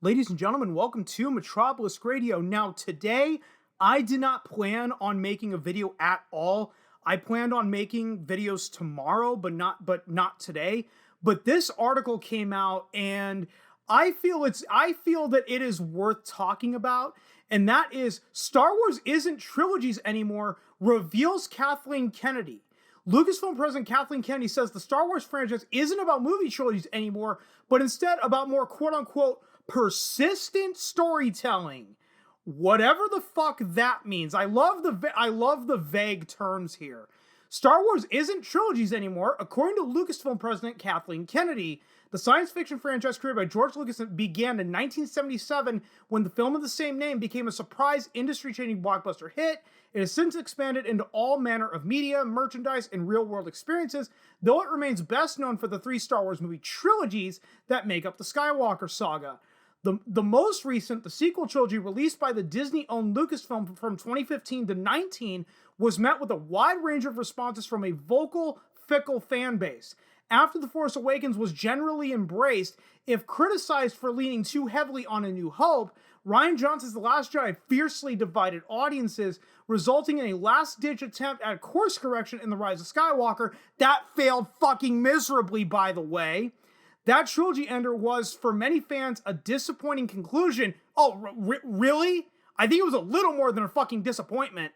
Ladies and gentlemen, welcome to Metropolis Radio. Now, today, I did not plan on making a video at all. I planned on making videos tomorrow, but not today. But this article came out, and I feel that it is worth talking about, and that is Star Wars isn't trilogies anymore, reveals Kathleen Kennedy. Lucasfilm president Kathleen Kennedy says the Star Wars franchise isn't about movie trilogies anymore, but instead about more quote-unquote persistent storytelling. Whatever the fuck that means. I love the vague terms here. Star Wars isn't trilogies anymore, according to Lucasfilm president Kathleen Kennedy. The science fiction franchise created by George Lucas began in 1977 when the film of the same name became a surprise industry-changing blockbuster hit. It has since expanded into all manner of media, merchandise, and real-world experiences, though it remains best known for the 3 Star Wars movie trilogies that make up the Skywalker saga. The most recent, the sequel trilogy released by the Disney-owned Lucasfilm from 2015 to 19, was met with a wide range of responses from a vocal, fickle fan base. After The Force Awakens was generally embraced, if criticized for leaning too heavily on A New Hope, Rian Johnson's The Last Jedi fiercely divided audiences, resulting in a last-ditch attempt at course correction in The Rise of Skywalker that failed fucking miserably, by the way. That trilogy ender was, for many fans, a disappointing conclusion. Oh, really? I think it was a little more than a fucking disappointment.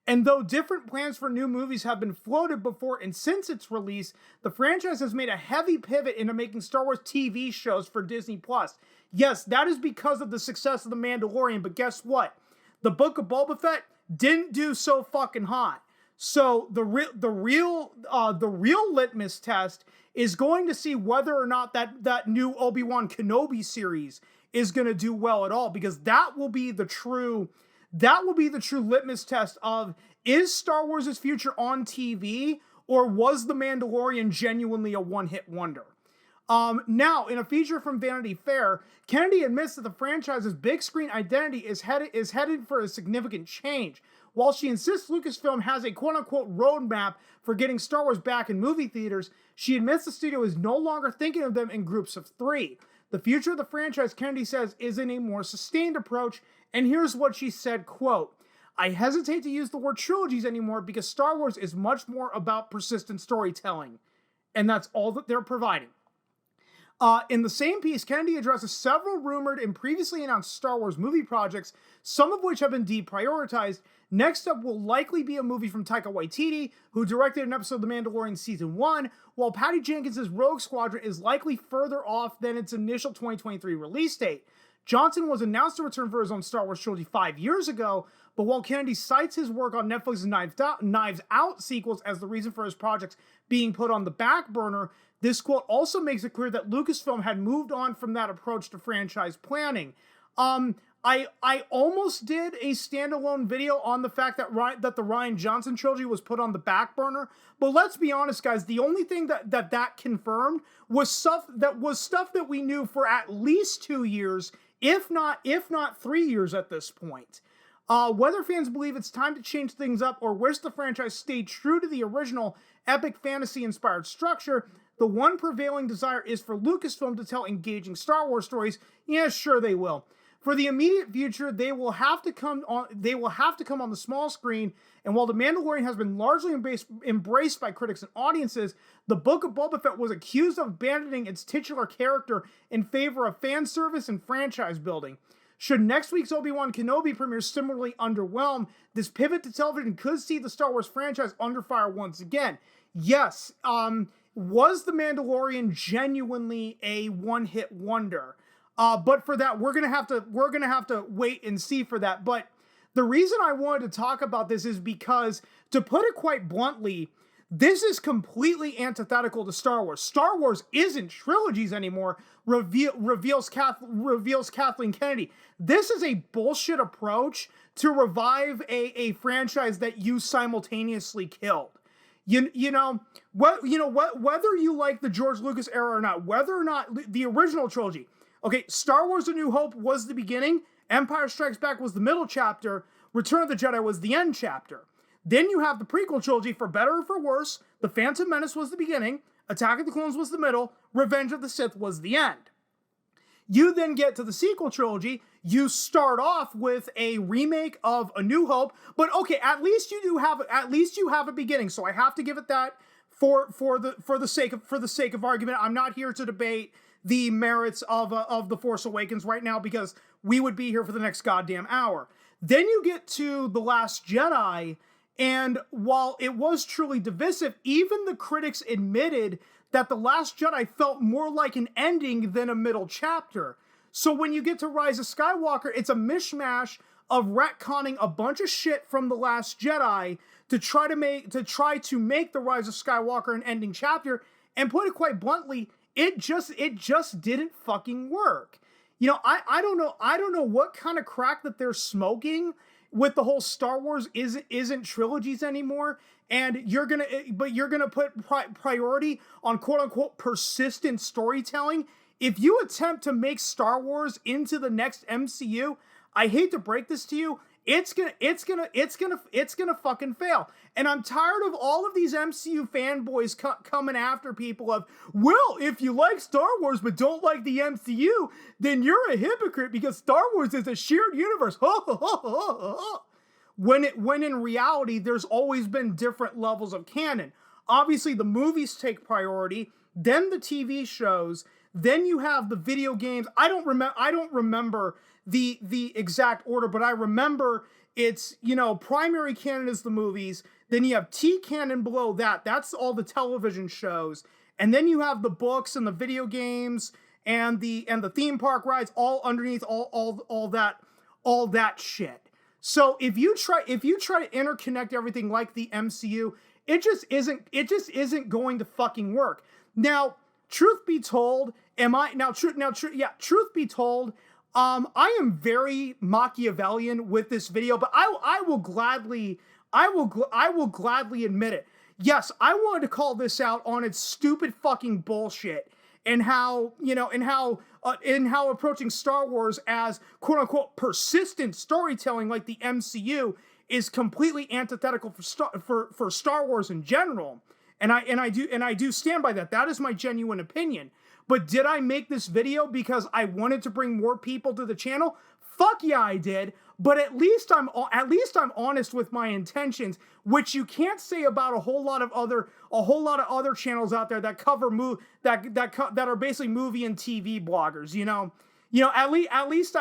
And though different plans for new movies have been floated before and since its release, the franchise has made a heavy pivot into making Star Wars TV shows for Disney+. Yes, that is because of the success of The Mandalorian, but guess what? The Book of Boba Fett didn't do so fucking hot. So the real litmus test is going to see whether or not that new Obi-Wan Kenobi series is going to do well at all, because that will be the true litmus test of, is Star Wars' future on TV, or was The Mandalorian genuinely a one-hit wonder? Now, in a feature from Vanity Fair, Kennedy admits that the franchise's big screen identity is headed for a significant change. While she insists Lucasfilm has a quote-unquote roadmap for getting Star Wars back in movie theaters, she admits the studio is no longer thinking of them in groups of 3. The future of the franchise, Kennedy says, is in a more sustained approach, and here's what she said, quote, "I hesitate to use the word trilogies anymore because Star Wars is much more about persistent storytelling." And that's all that they're providing. In the same piece, Kennedy addresses several rumored and previously announced Star Wars movie projects, some of which have been deprioritized. Next up will likely be a movie from Taika Waititi, who directed an episode of The Mandalorian Season 1, while Patty Jenkins' Rogue Squadron is likely further off than its initial 2023 release date. Johnson was announced to return for his own Star Wars trilogy 5 years ago, but while Kennedy cites his work on Netflix's Knives Out sequels as the reason for his projects being put on the back burner, this quote also makes it clear that Lucasfilm had moved on from that approach to franchise planning. I almost did a standalone video on the fact that the Rian Johnson trilogy was put on the back burner, but let's be honest, guys, the only thing that confirmed was stuff that we knew for at least 2 years, if not 3 years at this point. Whether fans believe it's time to change things up or wish the franchise stayed true to the original epic fantasy-inspired structure, the one prevailing desire is for Lucasfilm to tell engaging Star Wars stories. Yeah, sure they will. For the immediate future, they will have to come on the small screen, and while The Mandalorian has been largely embraced by critics and audiences, the Book of Boba Fett was accused of abandoning its titular character in favor of fan service and franchise building. Should next week's Obi-Wan Kenobi premiere similarly underwhelm, this pivot to television could see the Star Wars franchise under fire once again. Yes, was The Mandalorian genuinely a one-hit wonder? But for that, we're gonna have to wait and see for that. But the reason I wanted to talk about this is because, to put it quite bluntly, this is completely antithetical to Star Wars. Star Wars isn't trilogies anymore, reveals Kathleen Kennedy. This is a bullshit approach to revive a franchise that you simultaneously killed. Whether you like the George Lucas era or not, whether or not the original trilogy. Okay, Star Wars A New Hope was the beginning, Empire Strikes Back was the middle chapter, Return of the Jedi was the end chapter. Then you have the prequel trilogy, for better or for worse. The Phantom Menace was the beginning, Attack of the Clones was the middle, Revenge of the Sith was the end. You then get to the sequel trilogy. You start off with a remake of A New Hope, but okay, at least you have a beginning. So I have to give it that for the sake of argument. I'm not here to debate the merits of The Force Awakens right now, because we would be here for the next goddamn hour. Then you get to The Last Jedi, and while it was truly divisive, even the critics admitted that The Last Jedi felt more like an ending than a middle chapter. So when you get to Rise of Skywalker, it's a mishmash of retconning a bunch of shit from The Last Jedi to try to make the Rise of Skywalker an ending chapter. And put it quite bluntly, it just didn't fucking work. You know, I don't know what kind of crack that they're smoking with the whole Star Wars isn't trilogies anymore, and you're gonna put priority on quote unquote persistent storytelling. If you attempt to make Star Wars into the next MCU, I hate to break this to you, it's gonna fucking fail. And I'm tired of all of these MCU fanboys coming after people of, well, if you like Star Wars but don't like the MCU, then you're a hypocrite because Star Wars is a shared universe. When in reality, there's always been different levels of canon. Obviously, the movies take priority, then the TV shows, then you have the video games. I don't remember the exact order, but I remember it's, you know, primary canon is the movies, then you have T canon below that. That's all the television shows. And then you have the books and the video games and the theme park rides all underneath all that shit. So if you try to interconnect everything like the MCU, it just isn't going to fucking work. Now, truth be told, truth be told, I am very Machiavellian with this video, but I will gladly admit it. Yes, I wanted to call this out on its stupid fucking bullshit, and how approaching Star Wars as quote unquote persistent storytelling like the MCU is completely antithetical for Star Wars in general. And I do stand by that. That is my genuine opinion. But did I make this video because I wanted to bring more people to the channel? Fuck yeah, I did. But at least I'm honest with my intentions, which you can't say about a whole lot of other channels out there that cover that are basically movie and TV bloggers. You know, at least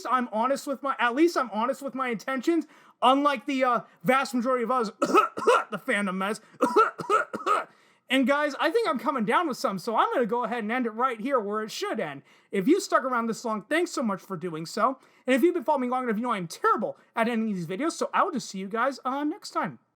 I'm honest with my intentions. Unlike the vast majority of us, the fandom mess. And guys, I think I'm coming down with some, so I'm going to go ahead and end it right here where it should end. If you stuck around this long, thanks so much for doing so. And if you've been following me long enough, you know I'm terrible at ending these videos, so I will just see you guys next time.